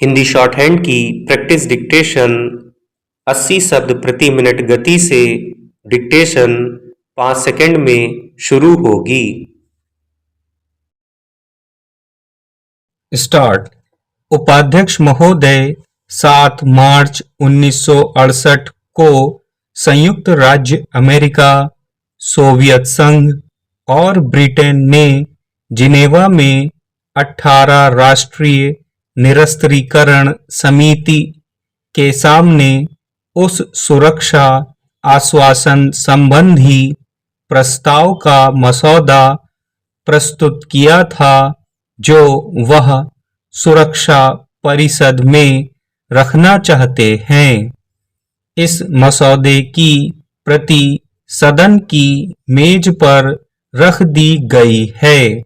Hindi short hand की practice dictation 80 शब्द प्रति मिनट गति से डिक्टेशन 5 सेकंड में शुरू होगी। स्टार्ट। उपाध्यक्ष महोदय 7 मार्च 1968 को संयुक्त राज्य अमेरिका, सोवियत संघ और ब्रिटेन ने जिनेवा में 18 राष्ट्रीय निरस्त्रीकरण समिति के सामने उस सुरक्षा आश्वासन संबंधी प्रस्ताव का मसौदा प्रस्तुत किया था जो वह सुरक्षा परिषद में रखना चाहते हैं। इस मसौदे की प्रति सदन की मेज पर रख दी गई है।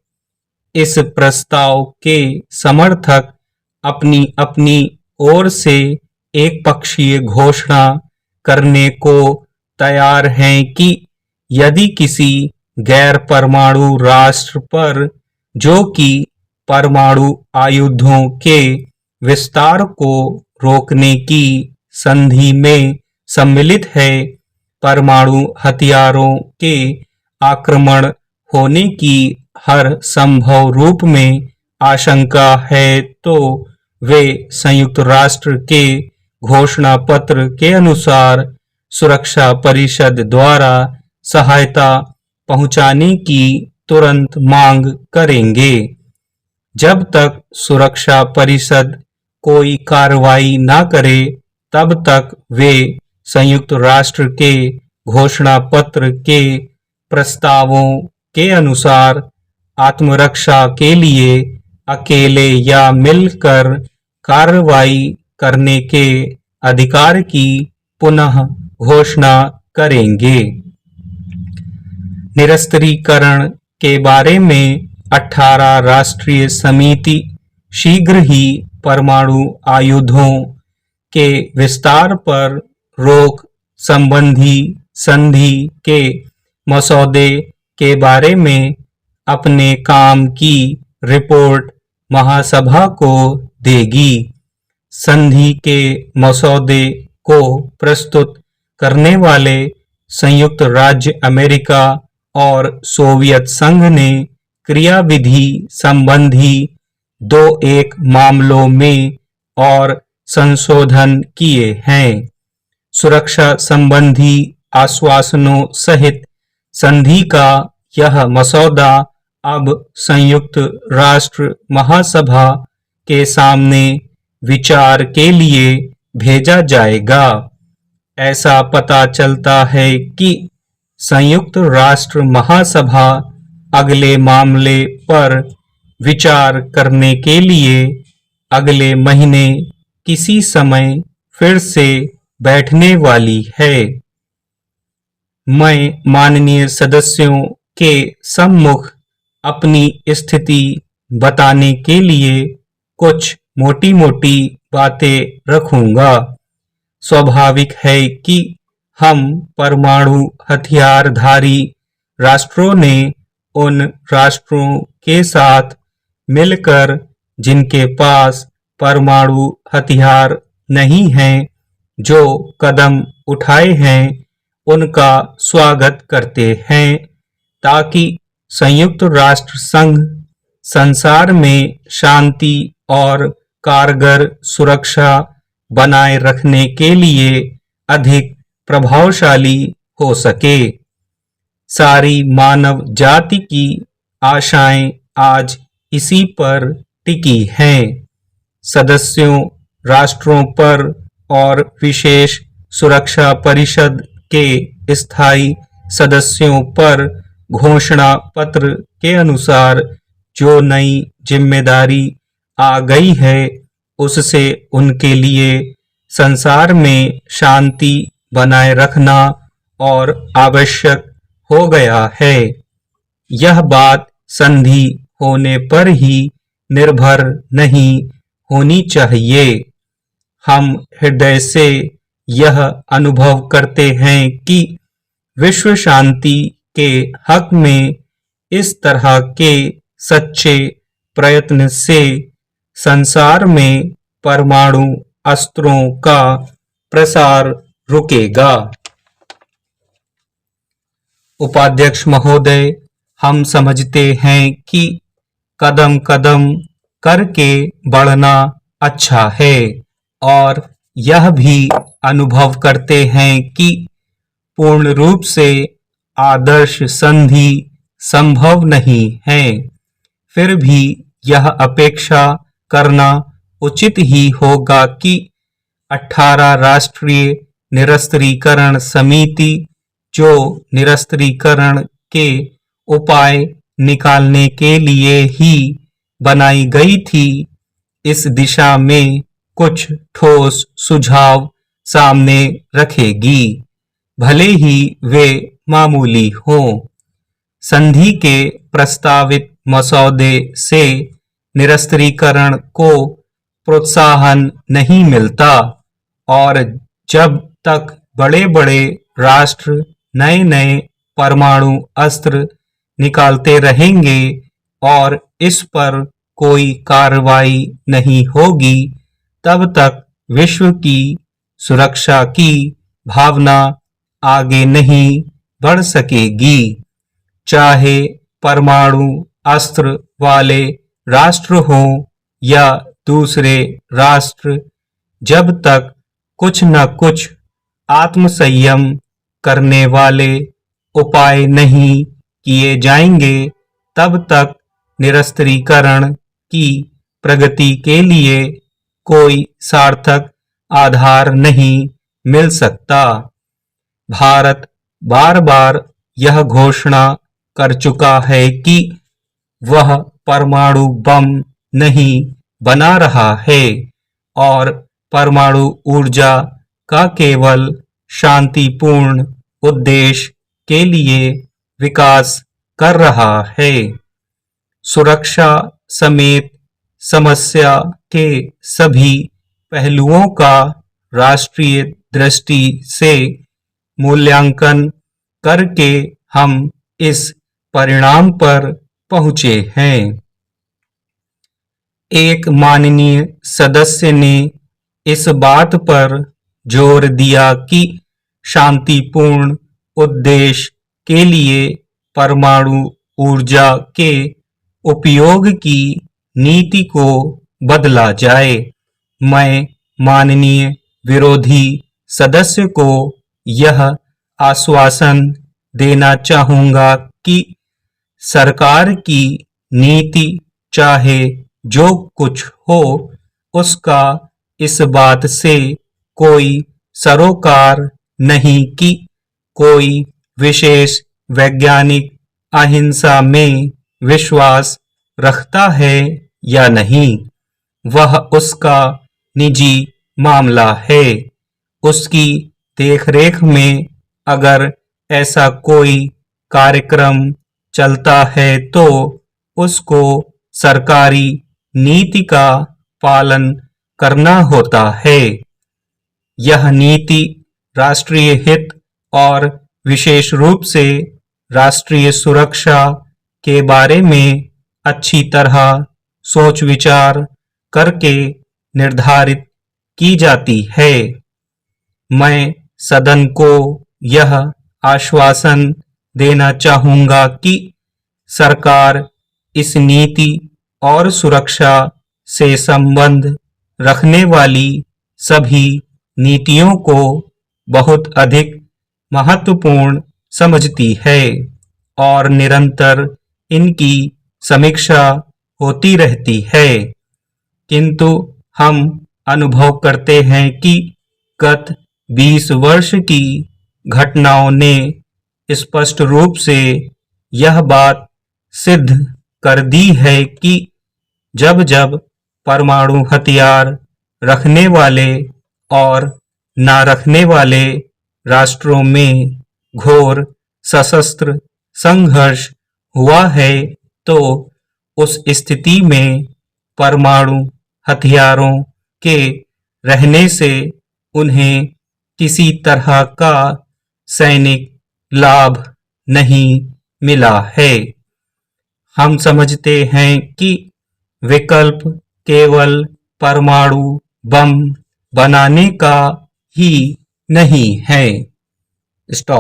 इस प्रस्ताव के समर्थक अपनी अपनी ओर से एक पक्षीय घोषणा करने को तैयार हैं कि यदि किसी गैर परमाणु राष्ट्र पर, जो कि परमाणु आयुधों के विस्तार को रोकने की संधि में सम्मिलित है, परमाणु हथियारों के आक्रमण होने की हर संभव रूप में आशंका है, तो वे संयुक्त राष्ट्र के घोषणा पत्र के अनुसार सुरक्षा परिषद द्वारा सहायता पहुंचाने की तुरंत मांग करेंगे। जब तक सुरक्षा परिषद कोई कार्रवाई न करे, तब तक वे संयुक्त राष्ट्र के घोषणा पत्र के प्रस्तावों के अनुसार आत्मरक्षा के लिए अकेले या मिलकर कार्रवाई करने के अधिकार की पुनः घोषणा करेंगे। निरस्त्रीकरण के बारे में 18 राष्ट्रीय समिति शीघ्र ही परमाणु आयुधों के विस्तार पर रोक संबंधी संधि के मसौदे के बारे में अपने काम की रिपोर्ट महासभा को देगी। संधि के मसौदे को प्रस्तुत करने वाले संयुक्त राज्य अमेरिका और सोवियत संघ ने क्रियाविधि संबंधी 2-1 मामलों में और संशोधन किए हैं। सुरक्षा संबंधी आश्वासनों सहित संधि का यह मसौदा अब संयुक्त राष्ट्र महासभा के सामने विचार के लिए भेजा जाएगा। ऐसा पता चलता है कि संयुक्त राष्ट्र महासभा अगले मामले पर विचार करने के लिए अगले महीने किसी समय फिर से बैठने वाली है। मैं माननीय सदस्यों के सम्मुख अपनी स्थिति बताने के लिए कुछ मोटी-मोटी बातें रखूंगा। स्वाभाविक है कि हम परमाणु हथियारधारी राष्ट्रों ने उन राष्ट्रों के साथ मिलकर जिनके पास परमाणु हथियार नहीं हैं, जो कदम उठाए हैं, उनका स्वागत करते हैं, ताकि संयुक्त राष्ट्र संघ संसार में शांति और कारगर सुरक्षा बनाए रखने के लिए अधिक प्रभावशाली हो सके। सारी मानव जाति की आशाएं आज इसी पर टिकी हैं। सदस्यों राष्ट्रों पर और विशेष सुरक्षा परिषद के स्थायी सदस्यों पर घोषणा पत्र के अनुसार जो नई जिम्मेदारी आ गई है, उससे उनके लिए संसार में शांति बनाए रखना और आवश्यक हो गया है। यह बात संधि होने पर ही निर्भर नहीं होनी चाहिए। हम हृदय से यह अनुभव करते हैं कि विश्व शांति के हक में इस तरह के सच्चे प्रयत्न से संसार में परमाणु अस्त्रों का प्रसार रुकेगा। उपाध्यक्ष महोदय, हम समझते हैं कि कदम कदम करके बढ़ना अच्छा है और यह भी अनुभव करते हैं कि पूर्ण रूप से आदर्श संधि संभव नहीं है। फिर भी यह अपेक्षा करना उचित ही होगा कि 18 राष्ट्रीय निरस्त्रीकरण समिति, जो निरस्त्रीकरण के उपाय निकालने के लिए ही बनाई गई थी, इस दिशा में कुछ ठोस सुझाव सामने रखेगी, भले ही वे मामूली हों। संधि के प्रस्तावित मसौदे से निरस्त्रीकरण को प्रोत्साहन नहीं मिलता और जब तक बड़े बड़े राष्ट्र नए नए परमाणु अस्त्र निकालते रहेंगे और इस पर कोई कार्रवाई नहीं होगी, तब तक विश्व की सुरक्षा की भावना आगे नहीं बढ़ सकेगी। चाहे परमाणु अस्त्र वाले राष्ट्र हों या दूसरे राष्ट्र, जब तक कुछ न कुछ आत्मसंयम करने वाले उपाय नहीं किए जाएंगे, तब तक निरस्त्रीकरण की प्रगति के लिए कोई सार्थक आधार नहीं मिल सकता। भारत बार बार यह घोषणा कर चुका है कि वह परमाणु बम नहीं बना रहा है और परमाणु ऊर्जा का केवल शांतिपूर्ण उद्देश्य के लिए विकास कर रहा है। सुरक्षा समेत समस्या के सभी पहलुओं का राष्ट्रीय दृष्टि से मूल्यांकन करके हम इस परिणाम पर पहुंचे हैं। एक माननीय सदस्य ने इस बात पर जोर दिया कि शांतिपूर्ण उद्देश्य के लिए परमाणु ऊर्जा के उपयोग की नीति को बदला जाए। मैं माननीय विरोधी सदस्य को यह आश्वासन देना चाहूंगा कि सरकार की नीति चाहे जो कुछ हो, उसका इस बात से कोई सरोकार नहीं कि कोई विशेष वैज्ञानिक अहिंसा में विश्वास रखता है या नहीं। वह उसका निजी मामला है। उसकी देखरेख में अगर ऐसा कोई कार्यक्रम चलता है तो उसको सरकारी नीति का पालन करना होता है। यह नीति राष्ट्रीय हित और विशेष रूप से राष्ट्रीय सुरक्षा के बारे में अच्छी तरह सोच विचार करके निर्धारित की जाती है। मैं सदन को यह आश्वासन देना चाहूंगा कि सरकार इस नीति और सुरक्षा से संबंध रखने वाली सभी नीतियों को बहुत अधिक महत्वपूर्ण समझती है और निरंतर इनकी समीक्षा होती रहती है। किंतु हम अनुभव करते हैं कि गत 20 वर्ष की घटनाओं ने स्पष्ट रूप से यह बात सिद्ध कर दी है कि जब जब परमाणु हथियार रखने वाले और न रखने वाले राष्ट्रों में घोर सशस्त्र संघर्ष हुआ है, तो उस स्थिति में परमाणु हथियारों के रहने से उन्हें किसी तरह का सैनिक लाभ नहीं मिला है। हम समझते हैं कि विकल्प केवल परमाणु बम बनाने का ही नहीं है। स्टॉप।